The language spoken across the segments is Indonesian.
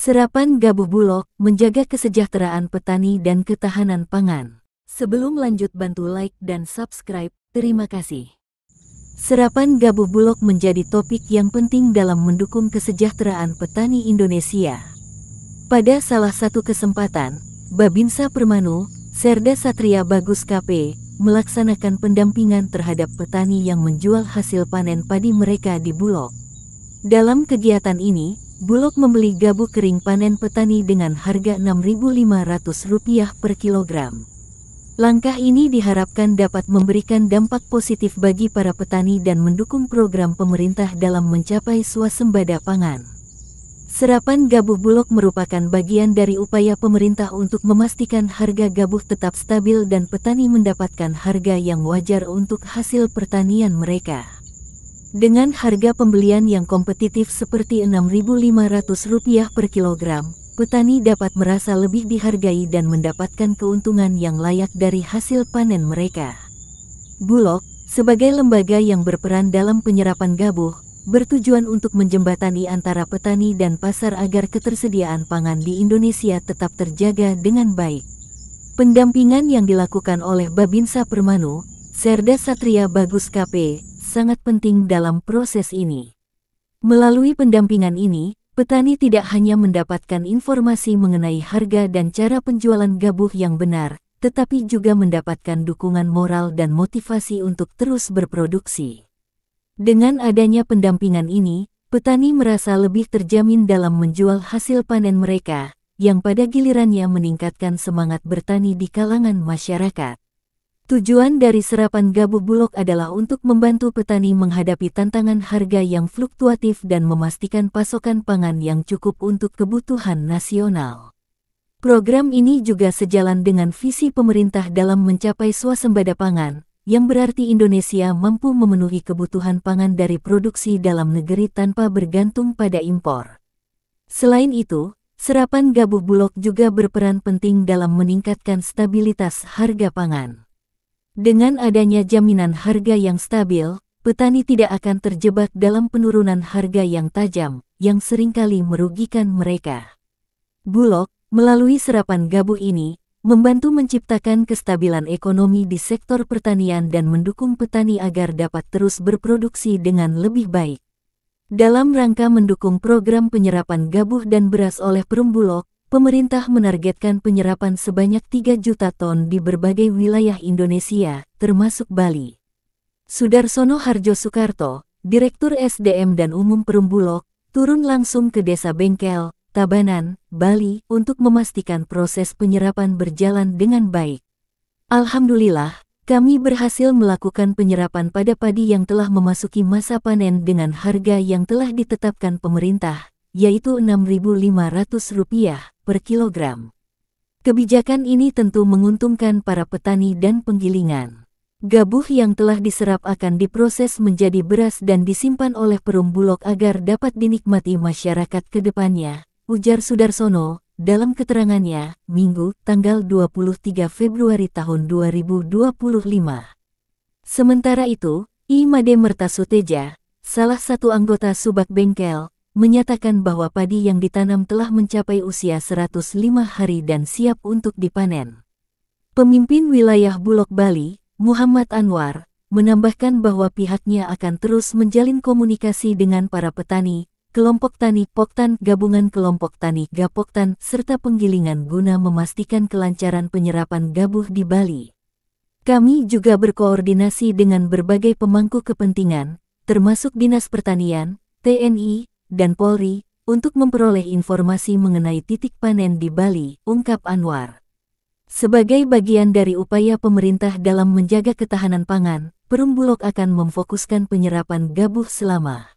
Serapan Gabuh Bulog menjaga kesejahteraan petani dan ketahanan pangan. Sebelum lanjut bantu like dan subscribe, terima kasih. Serapan Gabuh Bulog menjadi topik yang penting dalam mendukung kesejahteraan petani Indonesia. Pada salah satu kesempatan, Babinsa Permanu, Serda Satria Bagus KP, melaksanakan pendampingan terhadap petani yang menjual hasil panen padi mereka di Bulog. Dalam kegiatan ini, Bulog membeli gabah kering panen petani dengan harga Rp6.500 per kilogram. Langkah ini diharapkan dapat memberikan dampak positif bagi para petani dan mendukung program pemerintah dalam mencapai swasembada pangan. Serapan Gabuh Bulog merupakan bagian dari upaya pemerintah untuk memastikan harga gabah tetap stabil dan petani mendapatkan harga yang wajar untuk hasil pertanian mereka. Dengan harga pembelian yang kompetitif seperti Rp6.500 per kilogram, petani dapat merasa lebih dihargai dan mendapatkan keuntungan yang layak dari hasil panen mereka. Bulog, sebagai lembaga yang berperan dalam penyerapan gabah, bertujuan untuk menjembatani antara petani dan pasar agar ketersediaan pangan di Indonesia tetap terjaga dengan baik. Pendampingan yang dilakukan oleh Babinsa Permanu, Serda Satria Bagus KP, sangat penting dalam proses ini. Melalui pendampingan ini, petani tidak hanya mendapatkan informasi mengenai harga dan cara penjualan gabah yang benar, tetapi juga mendapatkan dukungan moral dan motivasi untuk terus berproduksi. Dengan adanya pendampingan ini, petani merasa lebih terjamin dalam menjual hasil panen mereka, yang pada gilirannya meningkatkan semangat bertani di kalangan masyarakat. Tujuan dari Serapan Gabuh Bulog adalah untuk membantu petani menghadapi tantangan harga yang fluktuatif dan memastikan pasokan pangan yang cukup untuk kebutuhan nasional. Program ini juga sejalan dengan visi pemerintah dalam mencapai swasembada pangan, yang berarti Indonesia mampu memenuhi kebutuhan pangan dari produksi dalam negeri tanpa bergantung pada impor. Selain itu, Serapan Gabuh Bulog juga berperan penting dalam meningkatkan stabilitas harga pangan. Dengan adanya jaminan harga yang stabil, petani tidak akan terjebak dalam penurunan harga yang tajam, yang seringkali merugikan mereka. Bulog, melalui serapan gabah ini, membantu menciptakan kestabilan ekonomi di sektor pertanian dan mendukung petani agar dapat terus berproduksi dengan lebih baik. Dalam rangka mendukung program penyerapan gabah dan beras oleh Perumbulog, pemerintah menargetkan penyerapan sebanyak 3 juta ton di berbagai wilayah Indonesia, termasuk Bali. Sudarsono Harjo Soekarto, Direktur SDM dan Umum Perumbulog, turun langsung ke Desa Bengkel, Tabanan, Bali, untuk memastikan proses penyerapan berjalan dengan baik. Alhamdulillah, kami berhasil melakukan penyerapan pada padi yang telah memasuki masa panen dengan harga yang telah ditetapkan pemerintah, yaitu Rp6.500 per kilogram. Kebijakan ini tentu menguntungkan para petani dan penggilingan. Gabah yang telah diserap akan diproses menjadi beras dan disimpan oleh Perumbulog agar dapat dinikmati masyarakat ke depannya, ujar Sudarsono, dalam keterangannya, Minggu, tanggal 23 Februari tahun 2025. Sementara itu, Imade Mertasuteja, salah satu anggota Subak Bengkel, menyatakan bahwa padi yang ditanam telah mencapai usia 105 hari dan siap untuk dipanen. Pemimpin wilayah Bulog Bali, Muhammad Anwar, menambahkan bahwa pihaknya akan terus menjalin komunikasi dengan para petani, kelompok tani Poktan, gabungan kelompok tani Gapoktan, serta penggilingan guna memastikan kelancaran penyerapan gabah di Bali. Kami juga berkoordinasi dengan berbagai pemangku kepentingan, termasuk Dinas Pertanian, TNI, dan Polri, untuk memperoleh informasi mengenai titik panen di Bali, ungkap Anwar. Sebagai bagian dari upaya pemerintah dalam menjaga ketahanan pangan, Perumbulog akan memfokuskan penyerapan gabah selama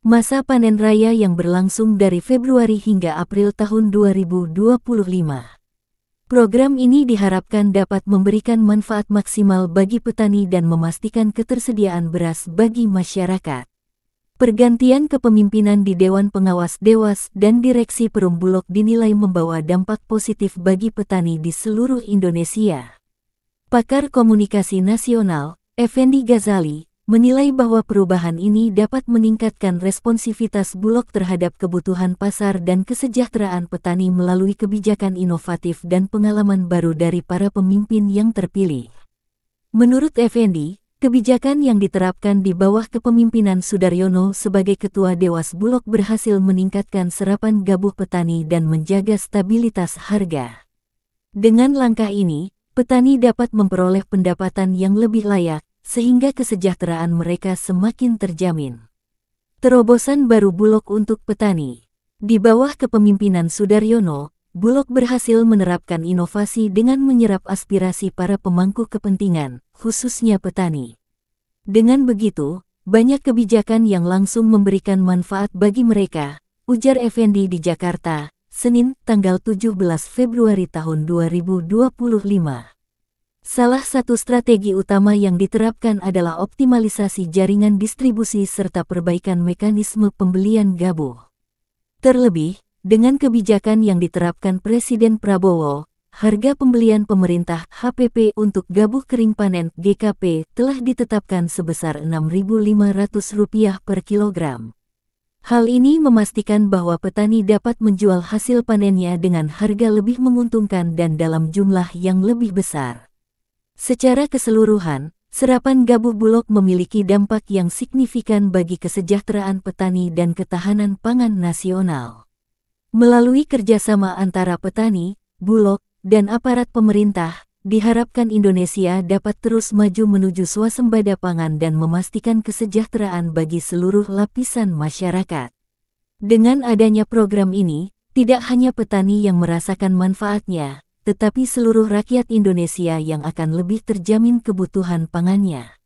masa panen raya yang berlangsung dari Februari hingga April tahun 2025. Program ini diharapkan dapat memberikan manfaat maksimal bagi petani dan memastikan ketersediaan beras bagi masyarakat. Pergantian kepemimpinan di Dewan Pengawas Dewas dan Direksi Perumbulog dinilai membawa dampak positif bagi petani di seluruh Indonesia. Pakar Komunikasi Nasional, Effendi Ghazali, menilai bahwa perubahan ini dapat meningkatkan responsivitas Bulog terhadap kebutuhan pasar dan kesejahteraan petani melalui kebijakan inovatif dan pengalaman baru dari para pemimpin yang terpilih. Menurut Effendi, kebijakan yang diterapkan di bawah kepemimpinan Sudaryono sebagai Ketua Dewas Bulog berhasil meningkatkan serapan gabah petani dan menjaga stabilitas harga. Dengan langkah ini, petani dapat memperoleh pendapatan yang lebih layak, sehingga kesejahteraan mereka semakin terjamin. Terobosan baru Bulog untuk petani. Di bawah kepemimpinan Sudaryono, Bulog berhasil menerapkan inovasi dengan menyerap aspirasi para pemangku kepentingan, khususnya petani. Dengan begitu, banyak kebijakan yang langsung memberikan manfaat bagi mereka, ujar Effendi di Jakarta, Senin, tanggal 17 Februari tahun 2025. Salah satu strategi utama yang diterapkan adalah optimalisasi jaringan distribusi serta perbaikan mekanisme pembelian gabah. Terlebih, dengan kebijakan yang diterapkan Presiden Prabowo, harga pembelian pemerintah HPP untuk gabah kering panen GKP telah ditetapkan sebesar Rp6.500 per kilogram. Hal ini memastikan bahwa petani dapat menjual hasil panennya dengan harga lebih menguntungkan dan dalam jumlah yang lebih besar. Secara keseluruhan, serapan gabah Bulog memiliki dampak yang signifikan bagi kesejahteraan petani dan ketahanan pangan nasional. Melalui kerjasama antara petani, Bulog, dan aparat pemerintah, diharapkan Indonesia dapat terus maju menuju swasembada pangan dan memastikan kesejahteraan bagi seluruh lapisan masyarakat. Dengan adanya program ini, tidak hanya petani yang merasakan manfaatnya, tetapi seluruh rakyat Indonesia yang akan lebih terjamin kebutuhan pangannya.